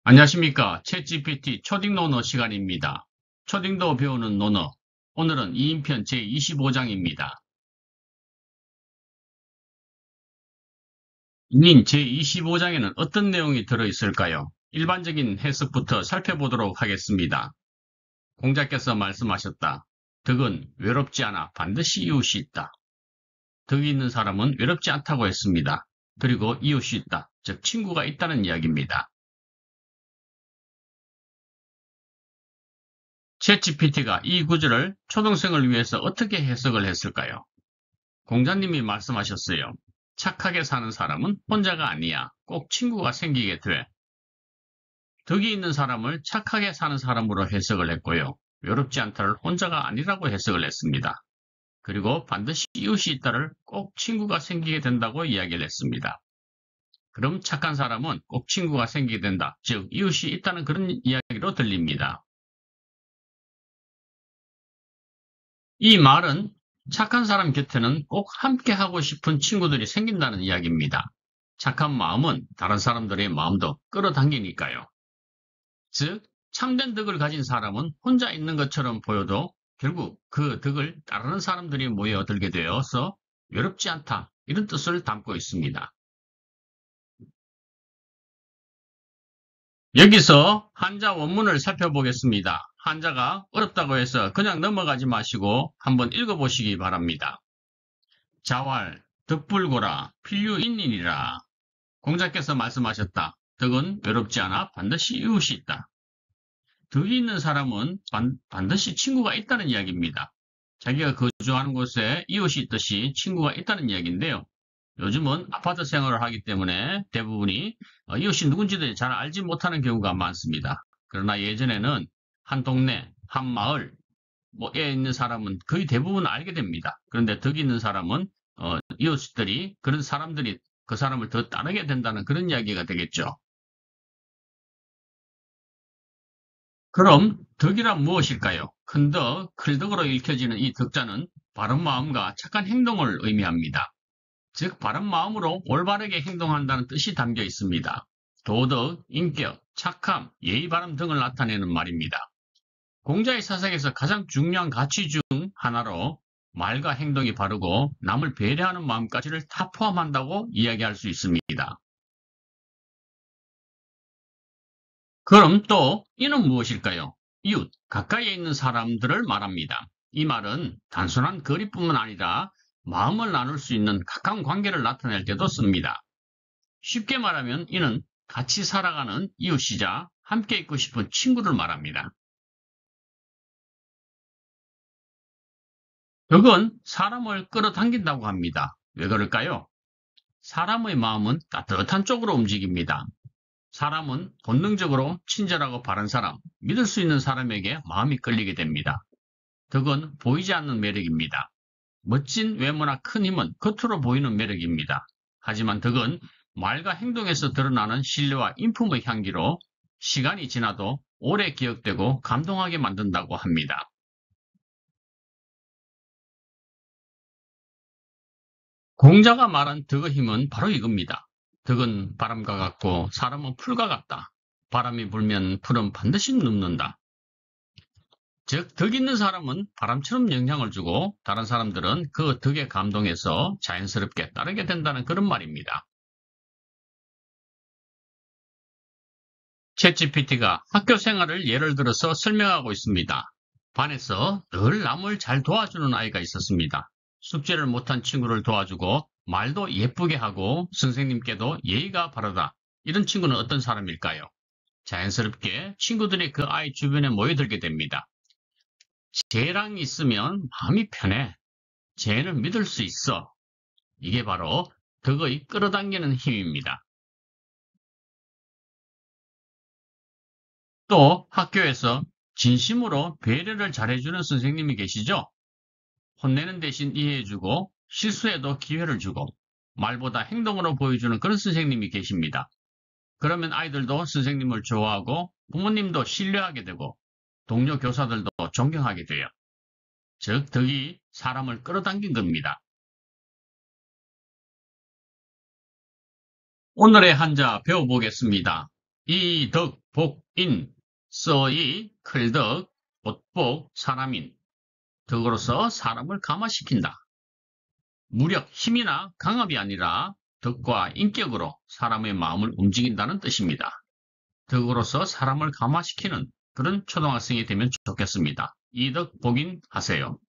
안녕하십니까. 챗GPT 초딩 논어 시간입니다. 초딩도 배우는 논어. 오늘은 2인편 제25장입니다. 인 제25장에는 어떤 내용이 들어있을까요? 일반적인 해석부터 살펴보도록 하겠습니다. 공자께서 말씀하셨다. 덕은 외롭지 않아 반드시 이웃이 있다. 덕이 있는 사람은 외롭지 않다고 했습니다. 그리고 이웃이 있다. 즉 친구가 있다는 이야기입니다. 챗GPT가 이 구절을 초등생을 위해서 어떻게 해석을 했을까요? 공자님이 말씀하셨어요. 착하게 사는 사람은 혼자가 아니야. 꼭 친구가 생기게 돼. 덕이 있는 사람을 착하게 사는 사람으로 해석을 했고요. 외롭지 않다를 혼자가 아니라고 해석을 했습니다. 그리고 반드시 이웃이 있다를 꼭 친구가 생기게 된다고 이야기를 했습니다. 그럼 착한 사람은 꼭 친구가 생기게 된다. 즉 이웃이 있다는 그런 이야기로 들립니다. 이 말은 착한 사람 곁에는 꼭 함께 하고 싶은 친구들이 생긴다는 이야기입니다. 착한 마음은 다른 사람들의 마음도 끌어당기니까요. 즉, 참된 덕을 가진 사람은 혼자 있는 것처럼 보여도 결국 그 덕을 따르는 사람들이 모여들게 되어서 외롭지 않다, 이런 뜻을 담고 있습니다. 여기서 한자 원문을 살펴보겠습니다. 한자가 어렵다고 해서 그냥 넘어가지 마시고 한번 읽어보시기 바랍니다. 자활, 덕불고라, 필류인인이라. 공자께서 말씀하셨다. 덕은 외롭지 않아 반드시 이웃이 있다. 덕이 있는 사람은 반드시 친구가 있다는 이야기입니다. 자기가 거주하는 곳에 이웃이 있듯이 친구가 있다는 이야기인데요. 요즘은 아파트 생활을 하기 때문에 대부분이 이웃이 누군지도 잘 알지 못하는 경우가 많습니다. 그러나 예전에는 한 동네, 한 마을, 뭐에 있는 사람은 거의 대부분 알게 됩니다. 그런데 덕이 있는 사람은 이웃들이 그런 사람들이 그 사람을 더 따르게 된다는 그런 이야기가 되겠죠. 그럼 덕이란 무엇일까요? 큰 덕, 클덕으로 읽혀지는 이 덕자는 바른 마음과 착한 행동을 의미합니다. 즉 바른 마음으로 올바르게 행동한다는 뜻이 담겨 있습니다. 도덕, 인격, 착함, 예의 바름 등을 나타내는 말입니다. 공자의 사상에서 가장 중요한 가치 중 하나로 말과 행동이 바르고 남을 배려하는 마음까지를 다 포함한다고 이야기할 수 있습니다. 그럼 또 이는 무엇일까요? 이웃, 가까이에 있는 사람들을 말합니다. 이 말은 단순한 거리뿐만 아니라 마음을 나눌 수 있는 가까운 관계를 나타낼 때도 씁니다. 쉽게 말하면 이는 같이 살아가는 이웃이자 함께 있고 싶은 친구를 말합니다. 덕은 사람을 끌어당긴다고 합니다. 왜 그럴까요? 사람의 마음은 따뜻한 쪽으로 움직입니다. 사람은 본능적으로 친절하고 바른 사람, 믿을 수 있는 사람에게 마음이 끌리게 됩니다. 덕은 보이지 않는 매력입니다. 멋진 외모나 큰 힘은 겉으로 보이는 매력입니다. 하지만 덕은 말과 행동에서 드러나는 신뢰와 인품의 향기로 시간이 지나도 오래 기억되고 감동하게 만든다고 합니다. 공자가 말한 덕의 힘은 바로 이겁니다. 덕은 바람과 같고 사람은 풀과 같다. 바람이 불면 풀은 반드시 눕는다. 즉, 덕 있는 사람은 바람처럼 영향을 주고 다른 사람들은 그 덕에 감동해서 자연스럽게 따르게 된다는 그런 말입니다. 챗GPT가 학교 생활을 예를 들어서 설명하고 있습니다. 반에서 늘 남을 잘 도와주는 아이가 있었습니다. 숙제를 못한 친구를 도와주고 말도 예쁘게 하고 선생님께도 예의가 바르다. 이런 친구는 어떤 사람일까요? 자연스럽게 친구들이 그 아이 주변에 모여들게 됩니다. 쟤랑 있으면 마음이 편해. 쟤를 믿을 수 있어. 이게 바로 덕의 끌어당기는 힘입니다. 또 학교에서 진심으로 배려를 잘해주는 선생님이 계시죠? 혼내는 대신 이해해주고 실수해도 기회를 주고 말보다 행동으로 보여주는 그런 선생님이 계십니다. 그러면 아이들도 선생님을 좋아하고 부모님도 신뢰하게 되고 동료 교사들도 존경하게 돼요. 즉, 덕이 사람을 끌어당긴 겁니다. 오늘의 한자 배워보겠습니다. 이덕, 복인, 써이, 클덕, 옷복, 사람인. 덕으로서 사람을 감화시킨다. 무력, 힘이나 강압이 아니라 덕과 인격으로 사람의 마음을 움직인다는 뜻입니다. 덕으로서 사람을 감화시키는 그런 초등학생이 되면 좋겠습니다. 이덕, 복인 하세요.